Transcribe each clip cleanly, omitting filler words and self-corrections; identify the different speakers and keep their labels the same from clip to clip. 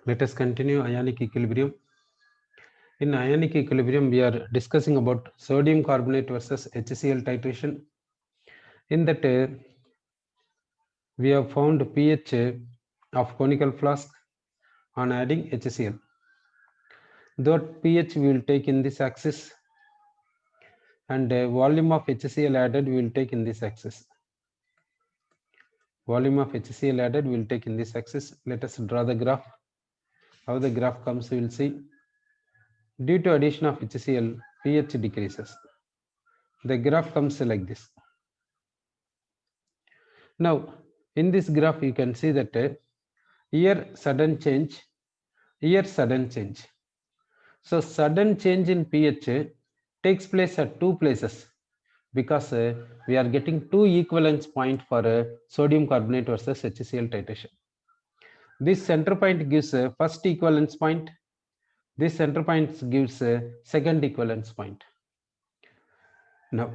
Speaker 1: Let us continue ionic equilibrium. In ionic equilibrium, we are discussing about sodium carbonate versus HCl titration. In that, we have found pH of conical flask on adding HCl. That pH we will take in this axis, and volume of HCl added we will take in this axis. Volume of HCl added we will take in this axis. Let us draw the graph. How the graph comes, we will see. Due to addition of HCl, pH decreases. The graph comes like this. Now, in this graph, you can see that here sudden change, here sudden change. So, sudden change in pH takes place at two places because we are getting two equivalence point for sodium carbonate versus HCl titration. This center point gives first equivalence point. This center point gives second equivalence point. Now,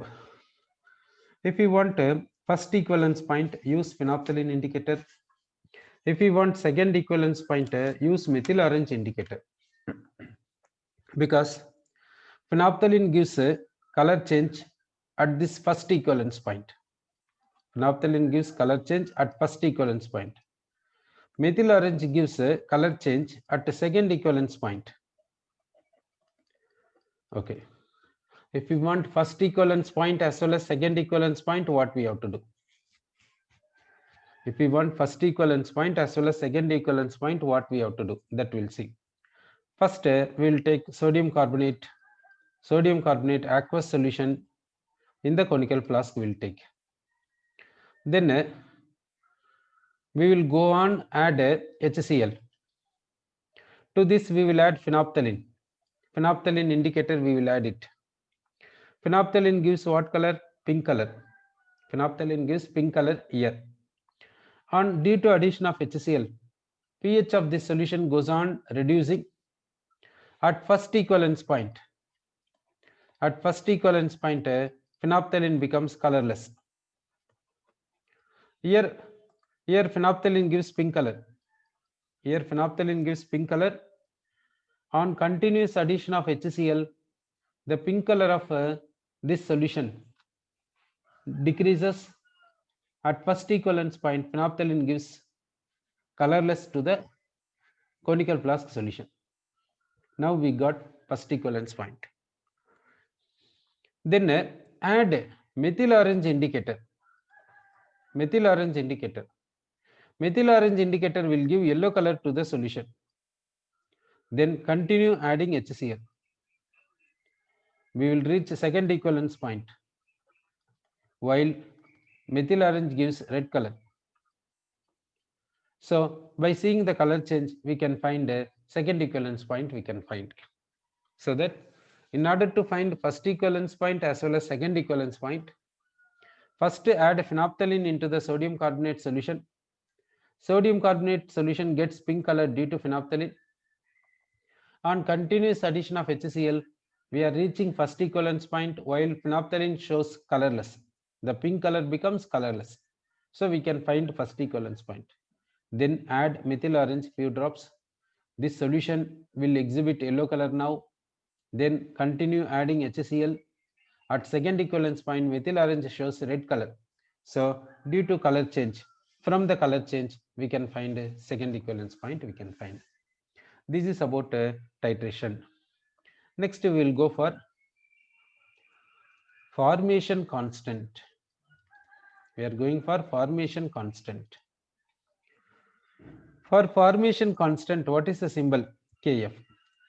Speaker 1: if you want first equivalence point, use phenolphthalein indicator. If you want second equivalence point, use methyl orange indicator. Because phenolphthalein gives a color change at this first equivalence point. Phenolphthalein gives color change at first equivalence point. Methyl orange gives a color change at the second equivalence point. Okay. If we want first equivalence point as well as second equivalence point, what we have to do? If we want first equivalence point as well as second equivalence point, what we have to do? That we'll see. First, we will take sodium carbonate aqueous solution in the conical flask we will take. Then we will go on add HCl. To this we will add phenolphthalein. Phenolphthalein indicator we will add it. Phenolphthalein gives what color? Pink color. Phenolphthalein gives pink color here. And due to addition of HCl, pH of this solution goes on reducing at first equivalence point. At first equivalence point, phenolphthalein becomes colorless. Here phenolphthalein gives pink color. Here phenolphthalein gives pink color. On continuous addition of HCl, the pink color of this solution decreases. At first equivalence point, phenolphthalein gives colorless to the conical flask solution. Now we got first equivalence point. Then add methyl orange indicator. Methyl orange indicator. Methyl orange indicator will give yellow color to the solution. Then continue adding HCl. We will reach second equivalence point, while methyl orange gives red color. So by seeing the color change, we can find a second equivalence point we can find. So that in order to find first equivalence point as well as second equivalence point, first add phenolphthalein into the sodium carbonate solution. Sodium carbonate solution gets pink color due to phenolphthalein. On continuous addition of HCl, we are reaching first equivalence point while phenolphthalein shows colorless. The pink color becomes colorless. So we can find first equivalence point. Then add methyl orange few drops. This solution will exhibit yellow color now. Then continue adding HCl. At second equivalence point, methyl orange shows red color. So due to color change, from the color change, we can find a second equivalence point we can find. This is about titration. Next we will go for formation constant. We are going for formation constant. For formation constant, what is the symbol? Kf.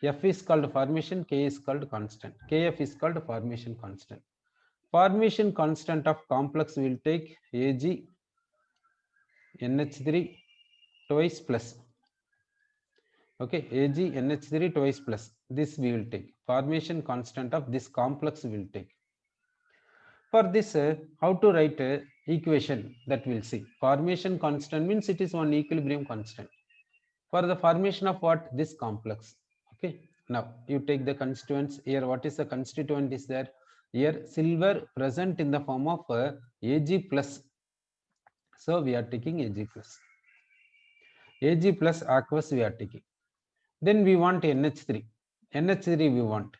Speaker 1: F is called formation, K is called constant. Kf is called formation constant. Formation constant of complex we will take Ag NH3 twice plus. Okay, Ag NH3 twice plus. This we will take. Formation constant of this complex we will take. For this, how to write equation that we'll see. Formation constant means it is one equilibrium constant. For the formation of what? This complex. Okay. Now you take the constituents here. What is the constituent is there? Here silver present in the form of Ag plus. So we are taking Ag plus. Ag plus aqueous we are taking. Then we want NH3. NH3 we want.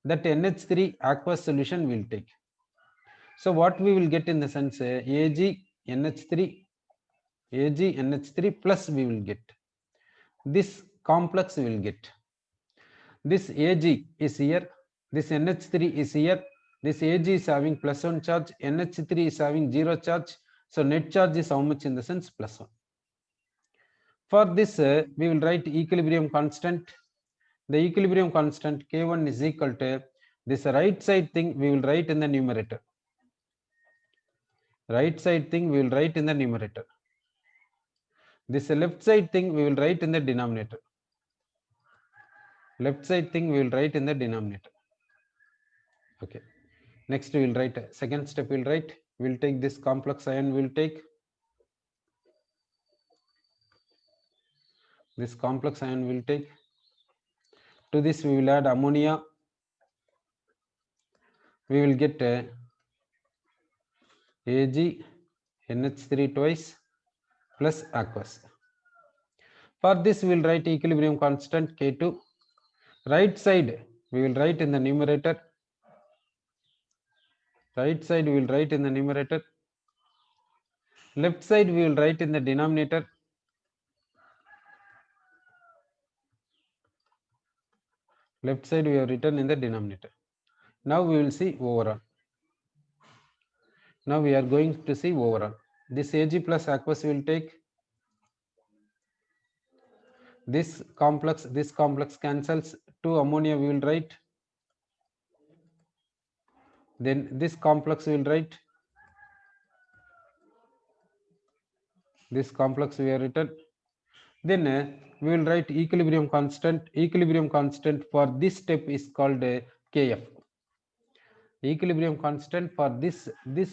Speaker 1: That NH3 aqueous solution will take. So what we will get in the sense AgNH3 AgNH3 plus we will get. This complex we will get. This Ag is here. This NH3 is here. This Ag is having +1 charge. NH3 is having 0 charge. So net charge is how much in the sense +1. For this, we will write equilibrium constant. The equilibrium constant K1 is equal to this right side thing we will write in the numerator. Right side thing we will write in the numerator. This left side thing we will write in the denominator. Left side thing we will write in the denominator. Okay. Next we will write second step we will write. We will take this complex ion we will take. This complex ion we will take. To this we will add ammonia. We will get AgNH3 twice plus aqueous. For this we will write equilibrium constant K2. Right side we will write in the numerator. Right side we will write in the numerator. Left side we will write in the denominator. Left side we have written in the denominator. Now we will see overall. Now we are going to see overall. This Ag plus aqueous will take. This complex cancels. 2 ammonia we will write. Then this complex we will write. This complex we have written. Then we will write equilibrium constant. Equilibrium constant for this step is called Kf. Equilibrium constant for this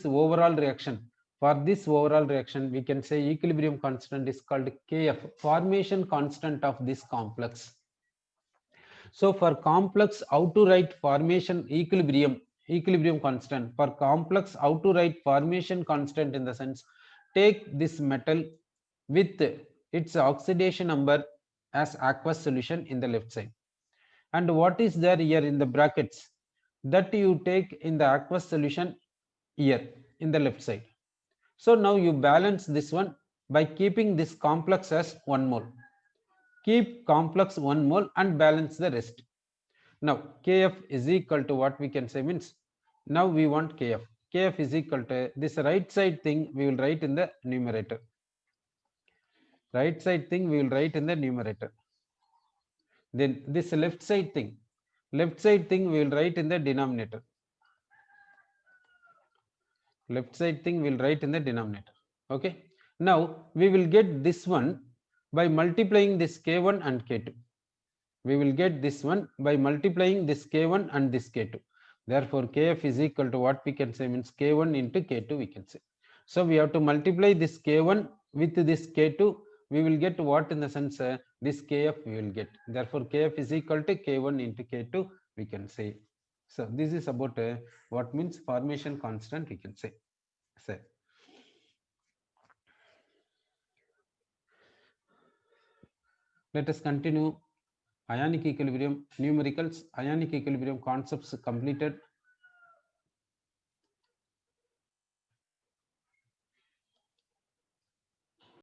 Speaker 1: overall reaction. For this overall reaction, we can say equilibrium constant is called Kf, formation constant of this complex. So for complex, how to write formation equilibrium constant. For complex, how to write formation constant in the sense, take this metal with its oxidation number as aqueous solution in the left side. And what is there here in the brackets? That you take in the aqueous solution here in the left side. So now you balance this one by keeping this complex as 1 mole. Keep complex 1 mole and balance the rest. Now Kf is equal to what we can say means, now we want Kf. Kf is equal to this right side thing we will write in the numerator. Right side thing we will write in the numerator. Then this left side thing we will write in the denominator. Left side thing we will write in the denominator. Okay. Now we will get this one by multiplying this K1 and K2. We will get this one by multiplying this K1 and this K2. Therefore, Kf is equal to what we can say means K1 into K2 we can say. So we have to multiply this K1 with this K2. We will get what in the sense this Kf we will get. Therefore, Kf is equal to K1 into K2 we can say. So this is about what means formation constant we can say. Let us continue. Ionic equilibrium numericals. Ionic equilibrium concepts completed.